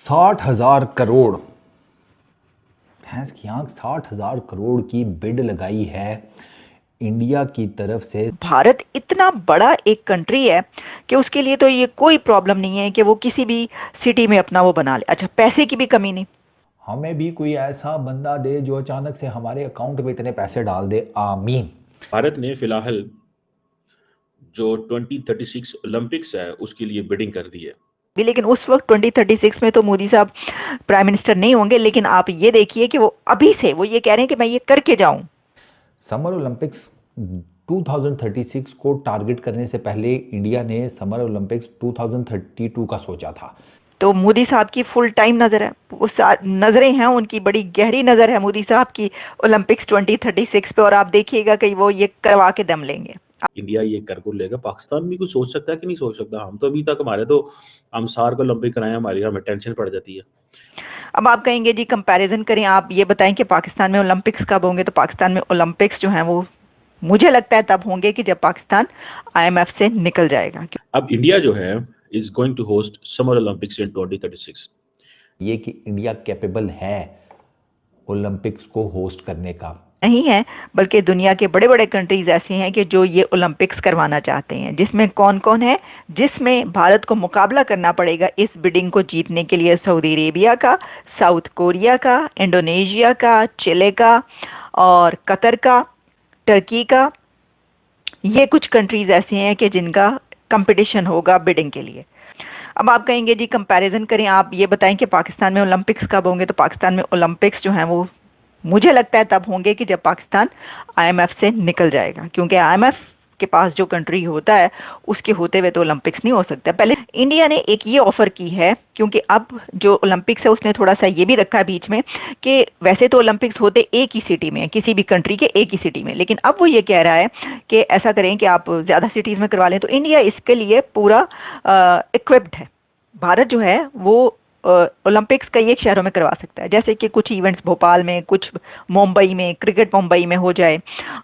60,000 करोड़ भैंस की आंख 60,000 करोड़ की बिड लगाई है इंडिया की तरफ से। भारत इतना बड़ा एक कंट्री है कि उसके लिए तो ये कोई प्रॉब्लम नहीं है कि वो किसी भी सिटी में अपना वो बना ले। अच्छा, पैसे की भी कमी नहीं। हमें भी कोई ऐसा बंदा दे जो अचानक से हमारे अकाउंट में इतने पैसे डाल दे, आमीन। भारत ने फिलहाल जो 2036 ओलंपिक्स है उसके लिए बिडिंग कर दी है। लेकिन उस वक्त 2036 में तो मोदी साहब प्राइम मिनिस्टर नहीं होंगे, लेकिन आप ये देखिए कि वो अभी से वो ये कह रहे हैं कि मैं ये करके जाऊं। समर ओलंपिक्स 2036 को टारगेट करने से पहले इंडिया ने समर ओलंपिक्स 2032 का सोचा था। तो मोदी साहब की फुल टाइम नजर है, उस नजरें हैं उनकी, बड़ी गहरी नजर है मोदी साहब की ओलंपिक्स 2036 पे, और आप देखिएगा कि वो ये करवा के दम लेंगे। इंडिया ये कर को लेगा, पाकिस्तान भी कुछ सोच सकता है कि नहीं सोच सकता। हम तो अभी तक हमारे तो हम सार को ओलंपिक कराए, हमारी हमें टेंशन पड़ जाती है। अब आप कहेंगे जी कंपैरिजन करें, आप ये बताएं कि पाकिस्तान में ओलंपिक्स कब होंगे। तो पाकिस्तान में ओलंपिक्स जो हैं वो मुझे लगता है तब होंगे कि जब पाकिस्तान आईएमएफ से निकल जाएगा। अब इंडिया जो है is going to host summer Olympics in 2036। ये कि इंडिया कैपेबल है ओलंपिक्स को होस्ट करने का नहीं है, बल्कि दुनिया के बड़े बड़े कंट्रीज ऐसे हैं कि जो ये ओलंपिक्स करवाना चाहते हैं। जिसमें कौन कौन है, जिसमें भारत को मुकाबला करना पड़ेगा इस बिडिंग को जीतने के लिए। सऊदी अरेबिया का, साउथ कोरिया का, इंडोनेशिया का, चिले का और कतर का, टर्की का। ये कुछ कंट्रीज ऐसे हैं कि जिनका कंपटीशन होगा बिडिंग के लिए। अब आप कहेंगे जी कंपैरिजन करें, आप ये बताएं कि पाकिस्तान में ओलंपिक्स कब होंगे। तो पाकिस्तान में ओलंपिक्स जो हैं वो मुझे लगता है तब होंगे कि जब पाकिस्तान आईएमएफ से निकल जाएगा, क्योंकि आईएमएफ के पास जो कंट्री होता है उसके होते हुए तो ओलंपिक्स नहीं हो सकता। पहले इंडिया ने एक ये ऑफर की है, क्योंकि अब जो ओलंपिक्स है उसने थोड़ा सा ये भी रखा है बीच में कि वैसे तो ओलंपिक्स होते एक ही सिटी में, किसी भी कंट्री के एक ही सिटी में, लेकिन अब वो ये कह रहा है कि ऐसा करें कि आप ज्यादा सिटीज में करवा लें। तो इंडिया इसके लिए पूरा इक्विप्ड है। भारत जो है वो ओलंपिक्स कई एक शहरों में करवा सकता है, जैसे कि कुछ इवेंट्स भोपाल में, कुछ मुंबई में, क्रिकेट मुंबई में हो जाए,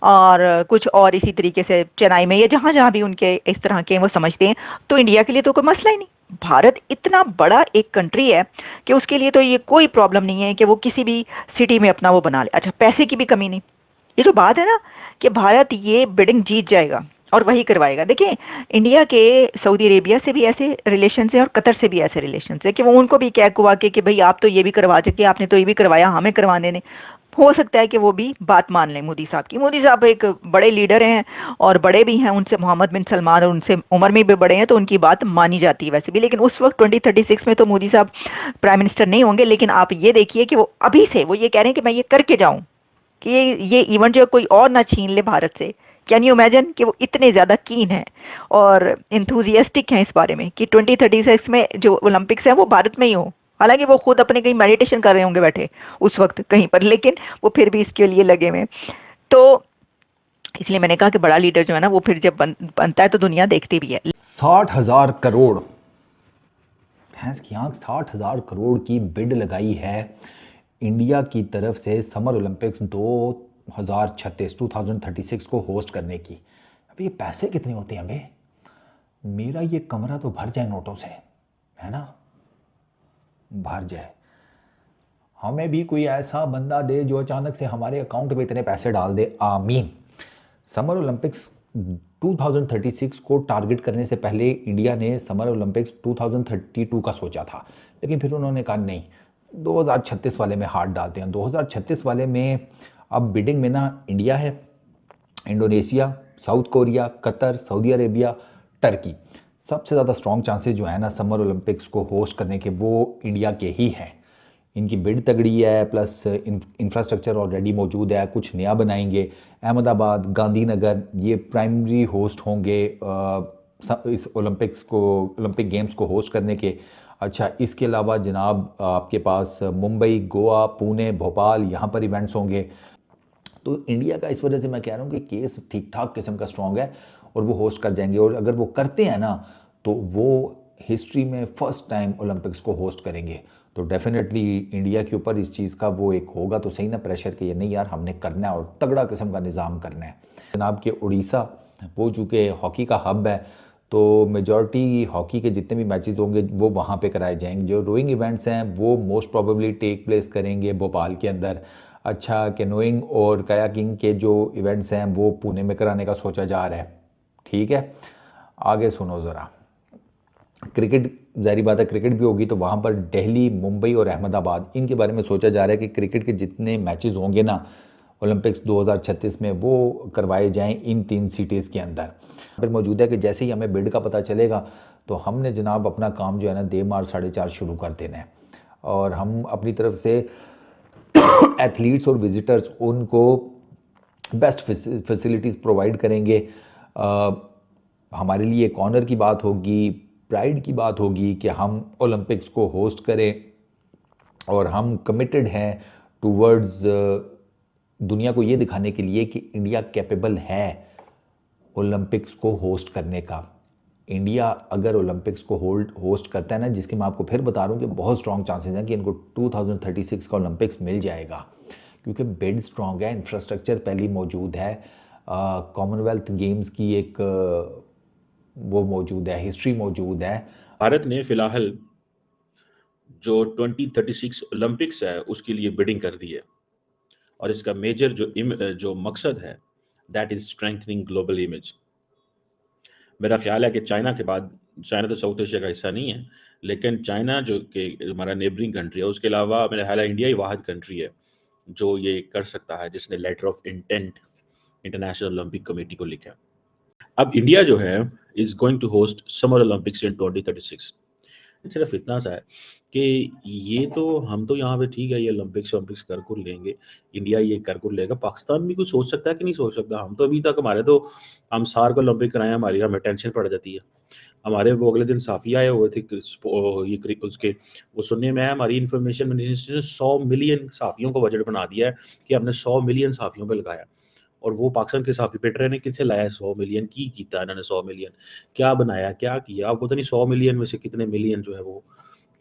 और कुछ और इसी तरीके से चेन्नई में, या जहां जहां भी उनके इस तरह के वो समझते हैं। तो इंडिया के लिए तो कोई मसला ही नहीं। भारत इतना बड़ा एक कंट्री है कि उसके लिए तो ये कोई प्रॉब्लम नहीं है कि वो किसी भी सिटी में अपना वो बना ले। अच्छा, पैसे की भी कमी नहीं। ये जो बात है ना कि भारत ये बिडिंग जीत जाएगा और वही करवाएगा। देखिए, इंडिया के सऊदी अरेबिया से भी ऐसे रिलेशन है और कतर से भी ऐसे रिलेशन है कि वो उनको भी क्या हुआ कि भाई आप तो ये भी करवा चुके, आपने तो ये भी करवाया, हमें करवाने ने। हो सकता है कि वो भी बात मान लें मोदी साहब की। मोदी साहब एक बड़े लीडर हैं और बड़े भी हैं, उनसे मोहम्मद बिन सलमान और उनसे उम्र में भी बड़े हैं, तो उनकी बात मानी जाती है वैसे भी। लेकिन उस वक्त 2036 में तो मोदी साहब प्राइम मिनिस्टर नहीं होंगे, लेकिन आप ये देखिए कि वो अभी से वो ये कह रहे हैं कि मैं ये करके जाऊं कि ये इवेंट जो कोई और ना छीन ले भारत से। कैन यू इमेजिन कि वो इतने ज़्यादा कीन हैं और इंथुजियास्टिक हैं इस बारे में कि 2036 में जो ओलंपिक्स है वो भारत में ही हो। हालांकि वो खुद अपने कहीं मेडिटेशन कर रहे होंगे बैठे उस वक्त कहीं पर, लेकिन वो फिर भी इसके लिए लगे हुए। तो इसलिए मैंने कहा कि बड़ा लीडर जो है ना वो फिर जब बनता है तो दुनिया देखती भी है। 60,000 करोड़ भैंस की आंख 60,000 करोड़ की बिड लगाई है इंडिया की तरफ से समर ओलंपिक्स 2036 को होस्ट करने की। अब ये पैसे कितने होते हैं बे? मेरा ये कमरा तो भर जाए नोटों से, है ना, भर जाए। हमें भी कोई ऐसा बंदा दे जो अचानक से हमारे अकाउंट में इतने पैसे डाल दे, आमीन। समर ओलंपिक्स 2036 को टारगेट करने से पहले इंडिया ने समर ओलंपिक्स 2032 का सोचा था, लेकिन फिर उन्होंने कहा नहीं, 2036 वाले में हाथ डालते हैं। 2036 वाले में अब बिडिंग में ना इंडिया है, Indonesia, south Korea, Qatar, Saudi Arabia, Turkey. सबसे ज़्यादा स्ट्रॉन्ग चांसेस जो है ना समर ओलंपिक्स को होस्ट करने के, वो इंडिया के ही हैं। इनकी बिड तगड़ी है, प्लस इंफ्रास्ट्रक्चर ऑलरेडी मौजूद है, कुछ नया बनाएंगे। अहमदाबाद, गांधीनगर ये प्राइमरी होस्ट होंगे इस ओलंपिक गेम्स को होस्ट करने के। अच्छा, इसके अलावा जनाब आपके पास मुंबई, गोवा, पुणे, भोपाल, यहाँ पर इवेंट्स होंगे। तो इंडिया का इस वजह से मैं कह रहा हूँ कि केस ठीक ठाक किस्म का स्ट्रॉन्ग है और वो होस्ट कर जाएंगे। और अगर वो करते हैं ना तो वो हिस्ट्री में फर्स्ट टाइम ओलंपिक्स को होस्ट करेंगे। तो डेफिनेटली इंडिया के ऊपर इस चीज़ का वो एक होगा तो सही ना प्रेशर कि ये नहीं यार हमने करना है और तगड़ा किस्म का निज़ाम करना है। जनाब के उड़ीसा वो चूँकि हॉकी का हब है, तो मेजॉरिटी हॉकी के जितने भी मैचेस होंगे वो वहाँ पे कराए जाएंगे। जो रोइंग इवेंट्स हैं वो मोस्ट प्रोबेबली टेक प्लेस करेंगे भोपाल के अंदर। अच्छा, कैनोइंग और कायाकिंग के जो इवेंट्स हैं वो पुणे में कराने का सोचा जा रहा है। ठीक है, आगे सुनो ज़रा। क्रिकेट, ज़ाहिर बात है क्रिकेट भी होगी, तो वहाँ पर दिल्ली, मुंबई और अहमदाबाद, इनके बारे में सोचा जा रहा है कि क्रिकेट के जितने मैचेस होंगे ना ओलंपिक्स 2036 में वो करवाए जाएं इन 3 सिटीज़ के अंदर। फिर मौजूद है कि जैसे ही हमें बिड का पता चलेगा तो हमने जनाब अपना काम जो है ना 4:30 4:30 शुरू कर देना है, और हम अपनी तरफ से एथलीट्स और विजिटर्स उनको बेस्ट फैसिलिटीज़ प्रोवाइड करेंगे। हमारे लिए एक ऑनर की बात होगी, प्राइड की बात होगी कि हम ओलंपिक्स को होस्ट करें, और हम कमिटेड हैं टूवर्ड्स दुनिया को ये दिखाने के लिए कि इंडिया कैपेबल है ओलंपिक्स को होस्ट करने का। इंडिया अगर ओलंपिक्स को होस्ट करता है ना, जिसके मैं आपको फिर बता रहा हूँ कि बहुत स्ट्रॉन्ग चांसेस हैं कि इनको 2036 का ओलंपिक्स मिल जाएगा, क्योंकि बिड स्ट्रॉन्ग है, इंफ्रास्ट्रक्चर पहले मौजूद है, कॉमनवेल्थ गेम्स की एक वो मौजूद है, हिस्ट्री मौजूद है। भारत ने फिलहाल जो 2036 ओलंपिक्स है उसके लिए बिडिंग कर दी है, और इसका मेजर जो मकसद है that is strengthening global image. मेरा ख्याल है कि चाइना के बाद, चाइना तो साउथ एशिया का हिस्सा नहीं है, लेकिन चाइना जो कि हमारा नेबरिंग कंट्री है, उसके अलावा मेरा ख्याल है इंडिया ही वाहिद कंट्री है जो ये कर सकता है, जिसने letter of intent international Olympic committee को लिखा है। अब इंडिया जो है is going to host summer Olympics in 2036। सिर्फ इतना सा है कि ये तो हम तो यहाँ पे ठीक है, ये ओलंपिक्स कर कुल लेंगे, इंडिया ये कर कुल लेगा, पाकिस्तान भी कुछ सोच सकता है कि नहीं सोच सकता। हम तो अभी तक, हमारे तो हम सार को ओलंपिक कराए, हमारी हमें टेंशन पड़ जाती है। हमारे वो अगले दिन साफी आए हुए थे ये उसके, वो सुनने में आया, हमारी इंफॉर्मेशन मिनिस्ट्री ने 100 मिलियन साफियों को बजट बना दिया है कि हमने 100 मिलियन साफियों पे लगाया, और वो पाकिस्तान के साफी पिट रहे ने किससे लाया है 100 मिलियन, की किया इन्होंने 100 मिलियन, क्या बनाया, क्या किया, आपको पता नहीं 100 मिलियन में से कितने मिलियन जो है वो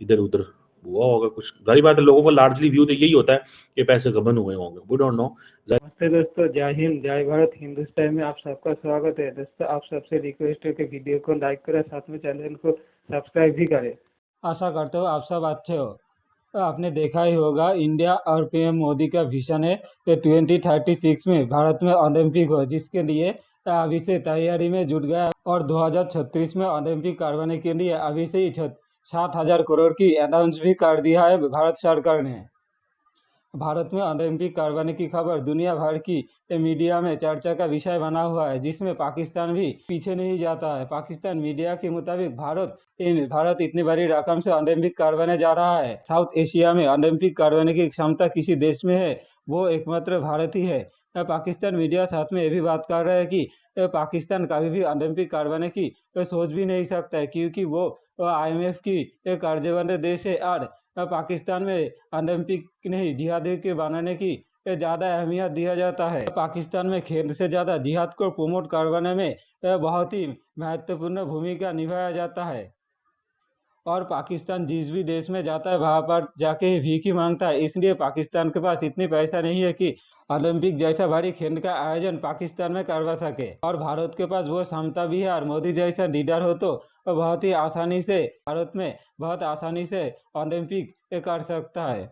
इधर उधर हुआ होगा कुछ। जाहिर बात है लोगों को लार्जली व्यू तो यही होता है कि पैसे गबन हुए होंगे, वी डोंट नो। नमस्ते दोस्तों, जय हिंद, जय भारत, हिंदुस्तान में आप सबका स्वागत है। दोस्तों, आप सबसे रिक्वेस्ट है कि वीडियो को लाइक करें, साथ में चैनल को सब्सक्राइब भी करें। आशा करता हूँ आप सब अच्छे हो। तो आपने देखा ही होगा, इंडिया और पीएम मोदी का विजन है कि 2036 में भारत में ओलंपिक हो, जिसके लिए अभी से तैयारी में जुट गया, और 2036 में ओलंपिक करवाने के लिए अभी से ही 7,000 करोड़ की अनाउंस भी कर दिया है भारत सरकार ने। भारत में ओलंपिक करवाने की खबर दुनिया भर की मीडिया में चर्चा का विषय बना हुआ है, जिसमें पाकिस्तान भी पीछे नहीं जाता है। पाकिस्तान मीडिया के मुताबिक भारत इतनी बड़ी रकम से ओलंपिक करवाने जा रहा है। साउथ एशिया में ओलंपिक करवाने की क्षमता किसी देश में है, वो एकमात्र भारत ही है। पाकिस्तान मीडिया साथ में ये भी बात कर रहा है कि पाकिस्तान कभी भी ओलंपिक करवाने की सोच भी नहीं सकता है, क्योंकि वो IMF की कर्जबंद देश है, और पाकिस्तान में ओलंपिक नहीं, जिहाद के बनाने की ज़्यादा अहमियत दिया जाता है। पाकिस्तान में खेल से ज़्यादा जिहाद को प्रमोट करवाने में बहुत ही महत्वपूर्ण भूमिका निभाया जाता है, और पाकिस्तान जिस भी देश में जाता है वहाँ पर जाके भीख ही मांगता है। इसलिए पाकिस्तान के पास इतनी पैसा नहीं है कि ओलंपिक जैसा भारी खेल का आयोजन पाकिस्तान में करवा सके, और भारत के पास वो क्षमता भी है, और मोदी जैसा लीडर हो तो बहुत ही आसानी से भारत में बहुत आसानी से ओलंपिक कर सकता है।